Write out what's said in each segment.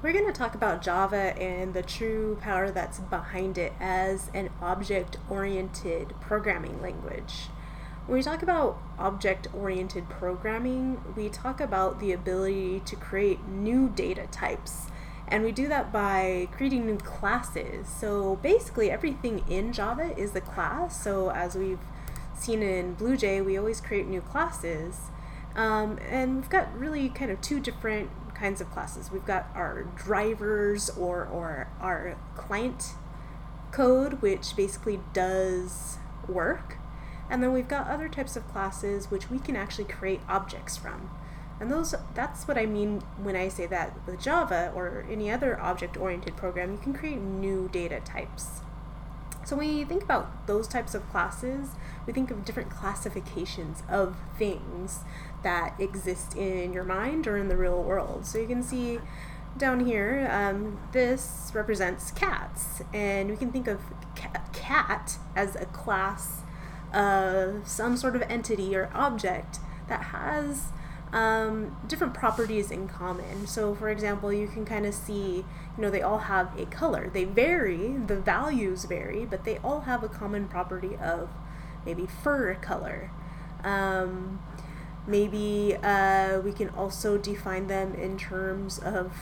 We're going to talk about Java and the true power that's behind it as an object-oriented programming language. When we talk about object-oriented programming, we talk about the ability to create new data types. And we do that by creating new classes. So basically everything in Java is a class. So as we've seen in BlueJ, we always create new classes. And we've got really kind of two different kinds of classes. We've got our drivers or our client code, which basically does work. And then we've got other types of classes which we can actually create objects from. And that's what I mean when I say that with Java or any other object-oriented program, you can create new data types. So when you think about those types of classes, we think of different classifications of things that exist in your mind or in the real world. So you can see down here, this represents cats, and we can think of cat as a class of some sort of entity or object that has different properties in common. So for example, you can kind of see, they all have a color. They vary, the values vary, but they all have a common property of maybe fur color. Maybe we can also define them in terms of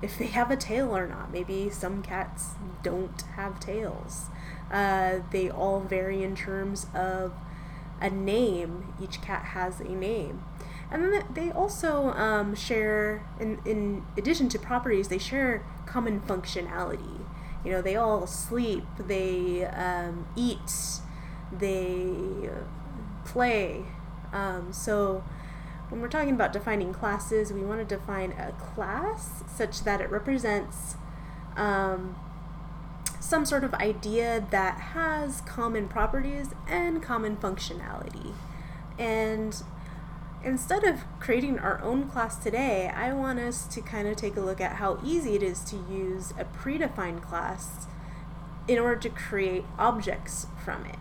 if they have a tail or not. Maybe some cats don't have tails. They all vary in terms of a name. Each cat has a name. And then they also share, in addition to properties, they share common functionality. They all sleep, they eat, they play. So when we're talking about defining classes, we want to define a class such that it represents some sort of idea that has common properties and common functionality. And instead of creating our own class today, I want us to kind of take a look at how easy it is to use a predefined class in order to create objects from it.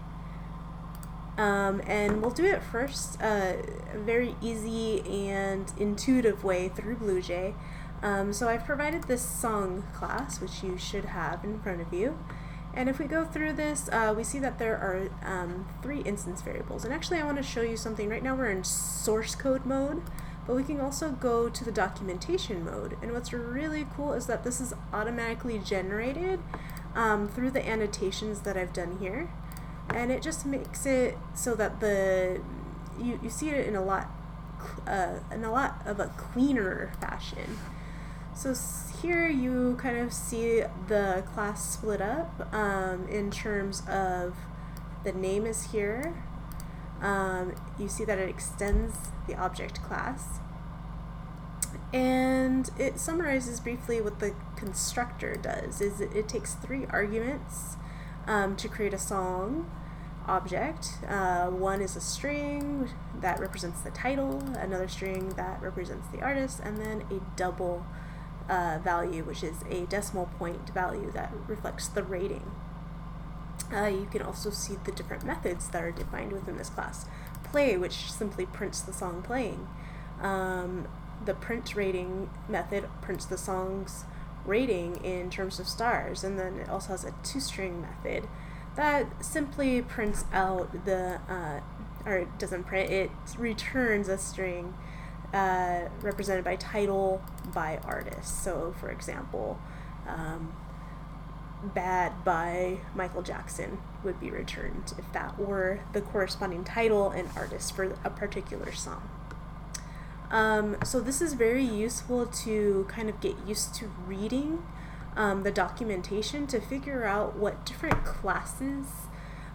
And we'll do it first a very easy and intuitive way through BlueJ. So I've provided this song class, which you should have in front of you. And if we go through this, we see that there are 3 instance variables. And actually I want to show you something. Right now we're in source code mode, but we can also go to the documentation mode. And what's really cool is that this is automatically generated through the annotations that I've done here. And it just makes it so that you see it in a lot of a cleaner fashion. So here you kind of see the class split up in terms of the name is here. You see that it extends the object class. And it summarizes briefly what the constructor does. Is it takes 3 arguments to create a song object. One is a string that represents the title, another string that represents the artist, and then a double value, which is a decimal point value that reflects the rating. You can also see the different methods that are defined within this class. Play, which simply prints the song playing. The print rating method prints the song's rating in terms of stars, and then it also has a toString method that simply prints out or it doesn't print, it returns a string represented by title by artist. So for example, Bad by Michael Jackson would be returned if that were the corresponding title and artist for a particular song. So this is very useful to kind of get used to reading the documentation to figure out what different classes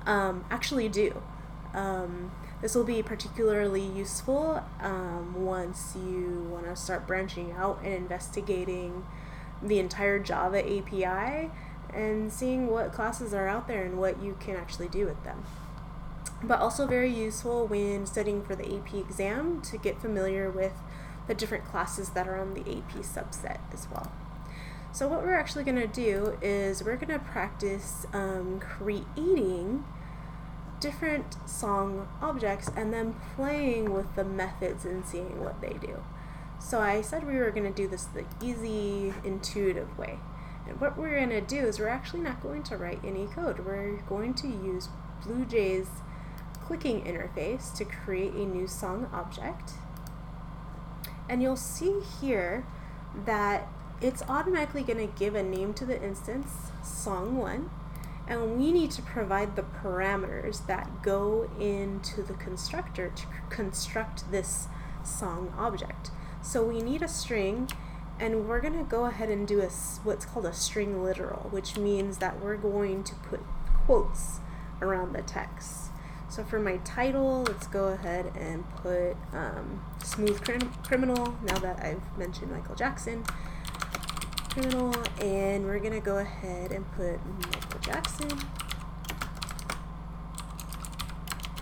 actually do. This will be particularly useful once you want to start branching out and investigating the entire Java API and seeing what classes are out there and what you can actually do with them. But also very useful when studying for the AP exam to get familiar with the different classes that are on the AP subset as well. So what we're actually going to do is we're going to practice creating different song objects and then playing with the methods and seeing what they do. So I said we were going to do this the easy, intuitive way. And what we're going to do is we're actually not going to write any code. We're going to use BlueJay's clicking interface to create a new song object. And you'll see here that it's automatically going to give a name to the instance, song1, and we need to provide the parameters that go into the constructor to construct this song object. So we need a string, and we're going to go ahead and do what's called a string literal, which means that we're going to put quotes around the text. So for my title, let's go ahead and put Smooth Criminal, now that I've mentioned Michael Jackson. Criminal, and we're going to go ahead and put Michael Jackson.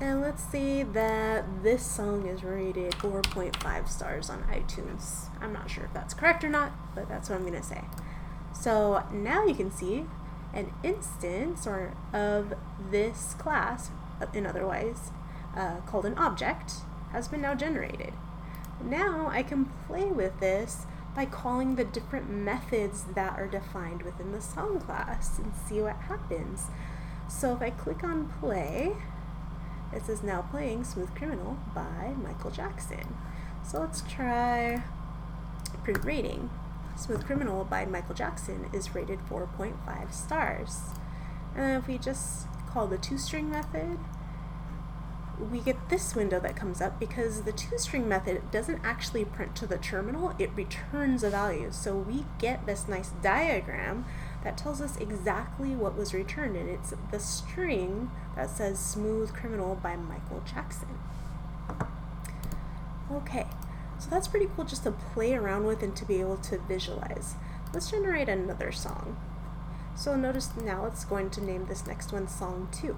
And let's say that this song is rated 4.5 stars on iTunes. I'm not sure if that's correct or not, but that's what I'm going to say. So now you can see an instance of this class, in other words, called an object, has been now generated. Now I can play with this by calling the different methods that are defined within the song class and see what happens. So if I click on play, it says now playing Smooth Criminal by Michael Jackson. So let's try print rating. Smooth Criminal by Michael Jackson is rated 4.5 stars. And then if we just call the toString method, we get this window that comes up because the toString method doesn't actually print to the terminal, it returns a value. So we get this nice diagram that tells us exactly what was returned, and it's the string that says Smooth Criminal by Michael Jackson. Okay, so that's pretty cool just to play around with and to be able to visualize. Let's generate another song. So notice now it's going to name this next one Song 2.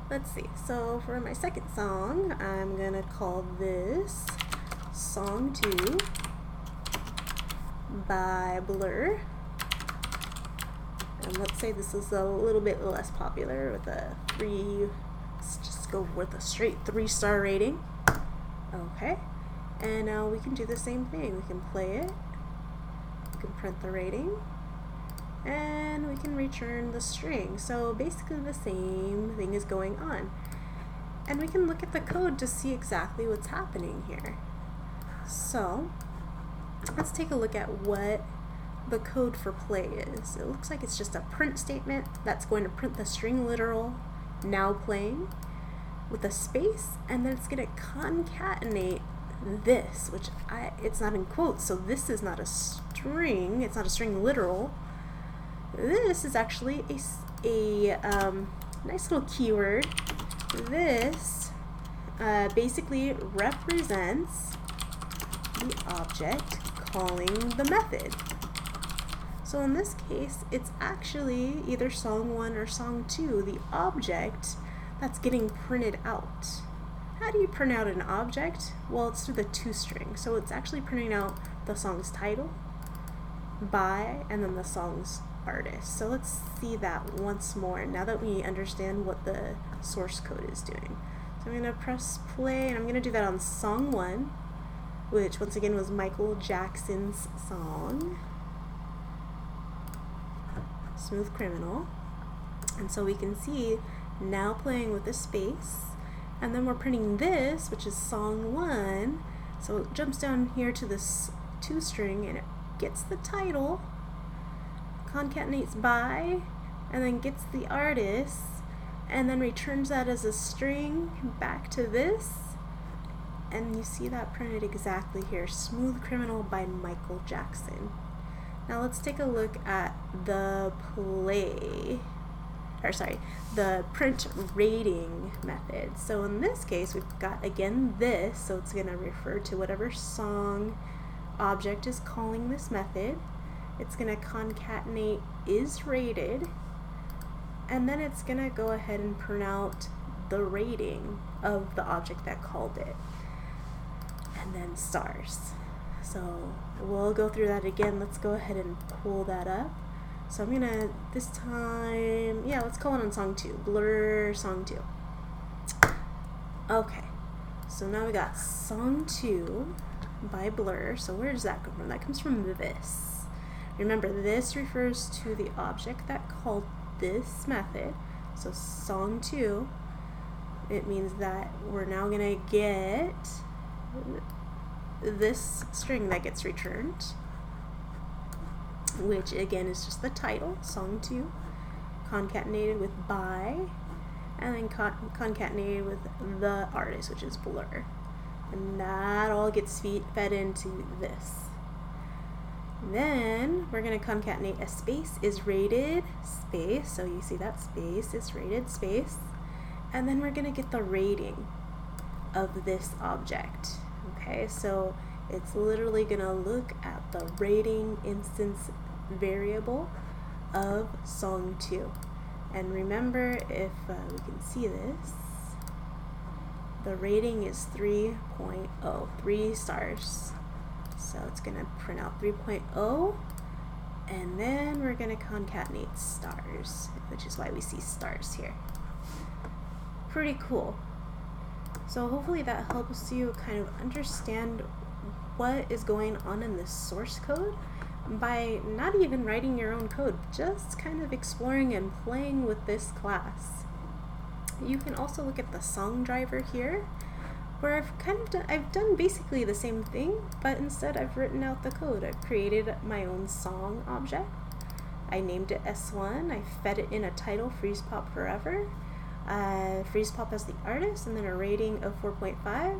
Let's see, so for my second song, I'm going to call this Song 2 by Blur. And let's say this is a little bit less popular with let's just go with a straight 3-star rating. Okay, and now we can do the same thing. We can play it, we can print the rating, and we can return the string. So basically the same thing is going on. And we can look at the code to see exactly what's happening here. So let's take a look at what the code for play is. It looks like it's just a print statement that's going to print the string literal now playing with a space, and then it's going to concatenate this, which it's not in quotes, so this is not a string, it's not a string literal. This is actually a nice little keyword. This basically represents the object calling the method. So in this case, it's actually either song 1 or song 2, the object that's getting printed out. How do you print out an object? Well, it's through the toString. So it's actually printing out the song's title, by, and then the song's artist. So let's see that once more now that we understand what the source code is doing. So I'm going to press play, and I'm going to do that on song 1, which once again was Michael Jackson's song, Smooth Criminal. And so we can see now playing with the space, and then we're printing this, which is song 1. So it jumps down here to this toString, and it gets the title, concatenates by, and then gets the artist, and then returns that as a string back to this, and you see that printed exactly here, Smooth Criminal by Michael Jackson. Now let's take a look at the the print rating method. So in this case, we've got again this, so it's going to refer to whatever song object is calling this method. It's going to concatenate is rated, and then it's going to go ahead and print out the rating of the object that called it, and then stars. So we'll go through that again. Let's go ahead and pull that up. So I'm gonna, this time, yeah, let's call it on song 2, Blur song 2. Okay, so now we got song 2 by Blur. So where does that come from? That comes from this. Remember, this refers to the object that called this method. So song2, it means that we're now going to get this string that gets returned, which again is just the title, song2, concatenated with by, and then concatenated with the artist, which is Blur. And that all gets fed into this. Then we're going to concatenate a space is rated space, so you see that space is rated space, and then we're going to get the rating of this object. Okay, so it's literally going to look at the rating instance variable of song2. And remember, if we can see this, the rating is 3.0, 3 stars. So it's going to print out 3.0, and then we're going to concatenate stars, which is why we see stars here. Pretty cool. So hopefully that helps you kind of understand what is going on in this source code by not even writing your own code, just kind of exploring and playing with this class. You can also look at the song driver here, where I've done basically the same thing, but instead I've written out the code. I've created my own song object. I named it S1. I fed it in a title, Freeze Pop Forever. Freeze Pop as the artist, and then a rating of 4.5. I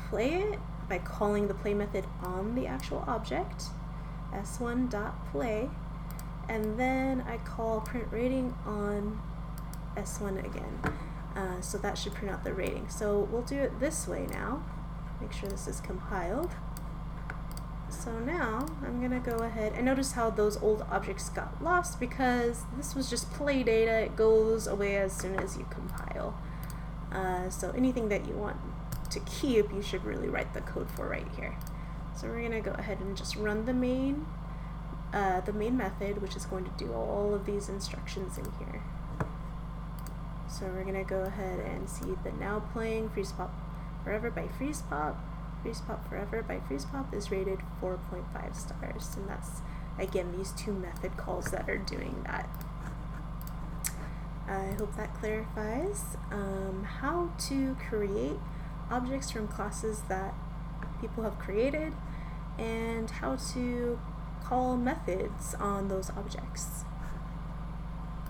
play it by calling the play method on the actual object, s1.play, and then I call print rating on S1 again. So that should print out the rating. So we'll do it this way now. Make sure this is compiled. So now I'm going to go ahead and notice how those old objects got lost because this was just play data. It goes away as soon as you compile. So anything that you want to keep, you should really write the code for right here. So we're going to go ahead and just run the main method, which is going to do all of these instructions in here. So we're going to go ahead and see the now playing Freeze Pop Forever by Freeze Pop. Freeze Pop Forever by Freeze Pop is rated 4.5 stars. And that's, again, these two method calls that are doing that. I hope that clarifies how to create objects from classes that people have created and how to call methods on those objects.